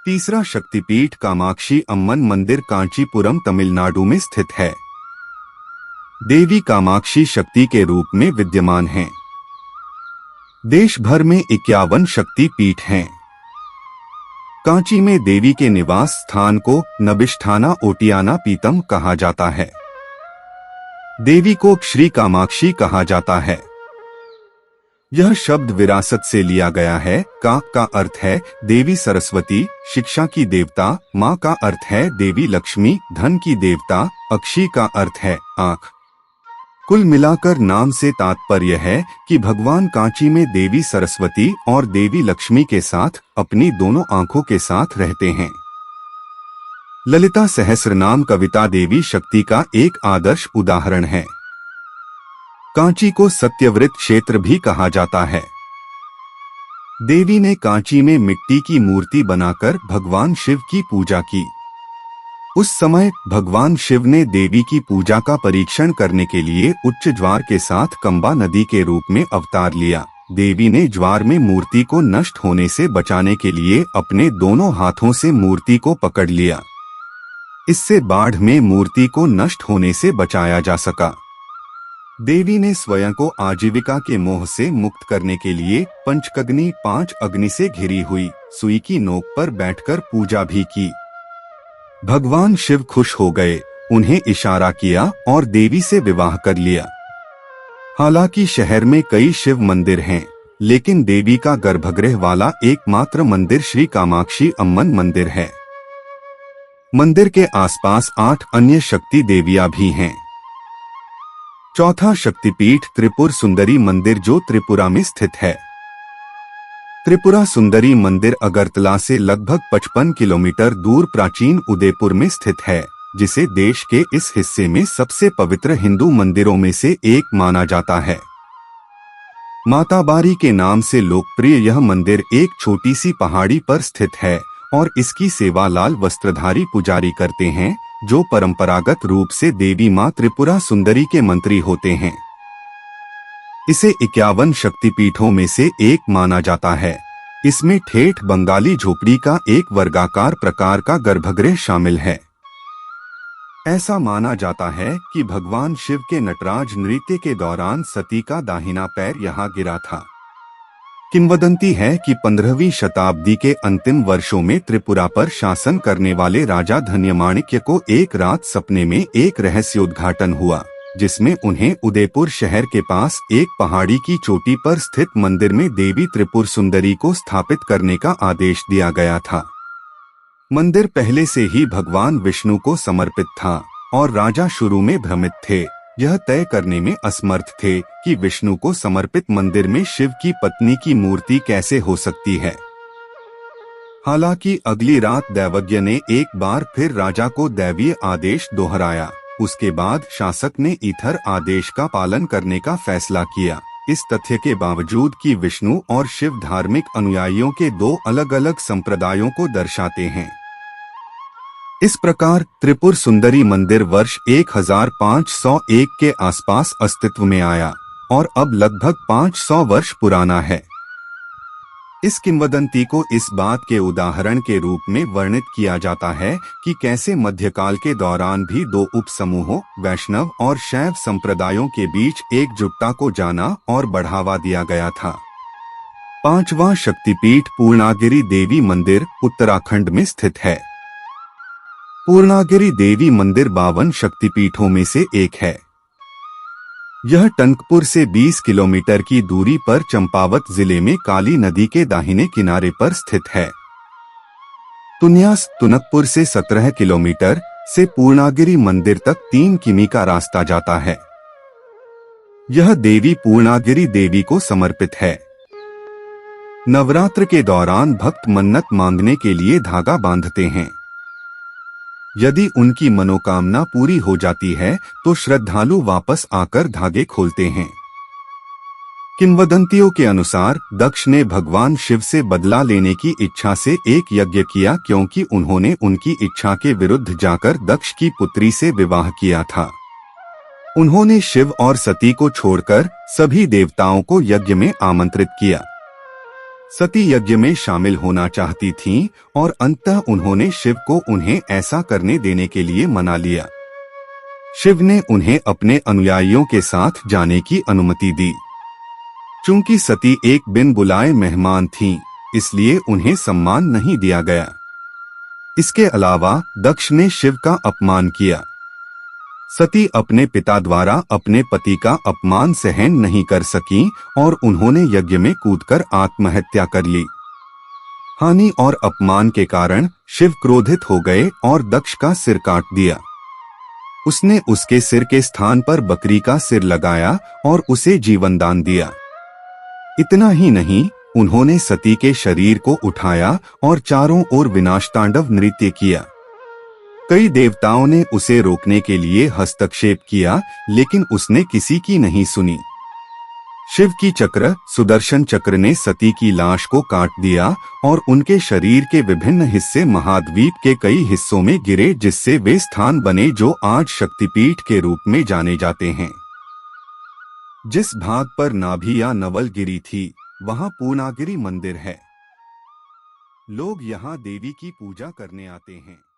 तीसरा शक्तिपीठ कामाक्षी अम्मन मंदिर कांचीपुरम तमिलनाडु में स्थित है। देवी कामाक्षी शक्ति के रूप में विद्यमान हैं। देश भर में 51 शक्ति पीठ हैं। कांची में देवी के निवास स्थान को नबिष्ठाना ओटियाना पीतम कहा जाता है। देवी को श्री कामाक्षी कहा जाता है। यह शब्द विरासत से लिया गया है। का अर्थ है देवी सरस्वती, शिक्षा की देवता। माँ का अर्थ है देवी लक्ष्मी, धन की देवता। अक्षी का अर्थ है आँख। कुल मिलाकर नाम से तात्पर्य है कि भगवान कांची में देवी सरस्वती और देवी लक्ष्मी के साथ अपनी दोनों आंखों के साथ रहते हैं। ललिता सहस्रनाम कविता देवी शक्ति का एक आदर्श उदाहरण है। कांची को सत्यव्रत क्षेत्र भी कहा जाता है। देवी ने कांची में मिट्टी की मूर्ति बनाकर भगवान शिव की पूजा की। उस समय भगवान शिव ने देवी की पूजा का परीक्षण करने के लिए उच्च ज्वार के साथ कंबा नदी के रूप में अवतार लिया। देवी ने ज्वार में मूर्ति को नष्ट होने से बचाने के लिए अपने दोनों हाथों से मूर्ति को पकड़ लिया। इससे बाढ़ में मूर्ति को नष्ट होने से बचाया जा सका। देवी ने स्वयं को आजीविका के मोह से मुक्त करने के लिए पंचकग्नि 5 अग्नि से घिरी हुई सुई की नोक पर बैठकर पूजा भी की। भगवान शिव खुश हो गए, उन्हें इशारा किया और देवी से विवाह कर लिया। हालांकि शहर में कई शिव मंदिर हैं, लेकिन देवी का गर्भगृह वाला एकमात्र मंदिर श्री कामाक्षी अम्मन मंदिर है। मंदिर के आसपास 8 अन्य शक्ति देवियां भी हैं। चौथा शक्तिपीठ त्रिपुर सुंदरी मंदिर जो त्रिपुरा में स्थित है। त्रिपुरा सुंदरी मंदिर अगरतला से लगभग 55 किलोमीटर दूर प्राचीन उदयपुर में स्थित है, जिसे देश के इस हिस्से में सबसे पवित्र हिंदू मंदिरों में से एक माना जाता है। माता बारी के नाम से लोकप्रिय यह मंदिर एक छोटी सी पहाड़ी पर स्थित है और इसकी सेवा लाल वस्त्रधारी पुजारी करते हैं, जो परंपरागत रूप से देवी मां त्रिपुरा सुंदरी के मंत्री होते हैं। इसे 51 शक्तिपीठों में से एक माना जाता है। इसमें ठेठ बंगाली झोपड़ी का एक वर्गाकार प्रकार का गर्भगृह शामिल है। ऐसा माना जाता है कि भगवान शिव के नटराज नृत्य के दौरान सती का दाहिना पैर यहाँ गिरा था। किंवदंती है कि 15वीं शताब्दी के अंतिम वर्षों में त्रिपुरा पर शासन करने वाले राजा धन्यमाणिक्य को एक रात सपने में एक रहस्योद्घाटन हुआ, जिसमें उन्हें उदयपुर शहर के पास एक पहाड़ी की चोटी पर स्थित मंदिर में देवी त्रिपुर सुंदरी को स्थापित करने का आदेश दिया गया था। मंदिर पहले से ही भगवान विष्णु को समर्पित था और राजा शुरू में भ्रमित थे, यह तय करने में असमर्थ थे कि विष्णु को समर्पित मंदिर में शिव की पत्नी की मूर्ति कैसे हो सकती है। हालांकि अगली रात दैवज्ञ ने एक बार फिर राजा को दैवीय आदेश दोहराया। उसके बाद शासक ने ईथर आदेश का पालन करने का फैसला किया। इस तथ्य के बावजूद कि विष्णु और शिव धार्मिक अनुयायियों के 2 अलग-अलग संप्रदायों को दर्शाते हैं। इस प्रकार त्रिपुर सुंदरी मंदिर वर्ष 1501 के आसपास अस्तित्व में आया और अब लगभग 500 वर्ष पुराना है। इस किंवदंती को इस बात के उदाहरण के रूप में वर्णित किया जाता है कि कैसे मध्यकाल के दौरान भी 2 उपसमूहों वैष्णव और शैव संप्रदायों के बीच एकजुटता को जाना और बढ़ावा दिया गया था। 5वां शक्तिपीठ पूर्णागिरि देवी मंदिर उत्तराखंड में स्थित है। पूर्णागिरि देवी मंदिर 52 शक्तिपीठों में से एक है। यह टंकपुर से 20 किलोमीटर की दूरी पर चंपावत जिले में काली नदी के दाहिने किनारे पर स्थित है। तुन्यास तुनकपुर से 17 किलोमीटर से पूर्णागिरि मंदिर तक 3 किमी का रास्ता जाता है। यह देवी पूर्णागिरि देवी को समर्पित है। नवरात्र के दौरान भक्त मन्नत मांगने के लिए धागा बांधते हैं। यदि उनकी मनोकामना पूरी हो जाती है तो श्रद्धालु वापस आकर धागे खोलते हैं। किंवदंतियों के अनुसार दक्ष ने भगवान शिव से बदला लेने की इच्छा से एक यज्ञ किया, क्योंकि उन्होंने उनकी इच्छा के विरुद्ध जाकर दक्ष की पुत्री से विवाह किया था। उन्होंने शिव और सती को छोड़कर सभी देवताओं को यज्ञ में आमंत्रित किया। सती यज्ञ में शामिल होना चाहती थीं और अंततः उन्होंने शिव को उन्हें ऐसा करने देने के लिए मना लिया। शिव ने उन्हें अपने अनुयायियों के साथ जाने की अनुमति दी। चूंकि सती एक बिन बुलाए मेहमान थीं, इसलिए उन्हें सम्मान नहीं दिया गया। इसके अलावा दक्ष ने शिव का अपमान किया। सती अपने पिता द्वारा अपने पति का अपमान सहन नहीं कर सकीं और उन्होंने यज्ञ में कूदकर आत्महत्या कर ली। हानि और अपमान के कारण शिव क्रोधित हो गए और दक्ष का सिर काट दिया। उसने उसके सिर के स्थान पर बकरी का सिर लगाया और उसे जीवनदान दिया। इतना ही नहीं, उन्होंने सती के शरीर को उठाया और चारों ओर विनाशतांडव नृत्य किया। कई देवताओं ने उसे रोकने के लिए हस्तक्षेप किया, लेकिन उसने किसी की नहीं सुनी। शिव की चक्र सुदर्शन चक्र ने सती की लाश को काट दिया और उनके शरीर के विभिन्न हिस्से महाद्वीप के कई हिस्सों में गिरे, जिससे वे स्थान बने जो आज शक्तिपीठ के रूप में जाने जाते हैं। जिस भाग पर नाभि या नवल गिरी थी, वहां पूर्णागिरि मंदिर है। लोग यहां देवी की पूजा करने आते हैं।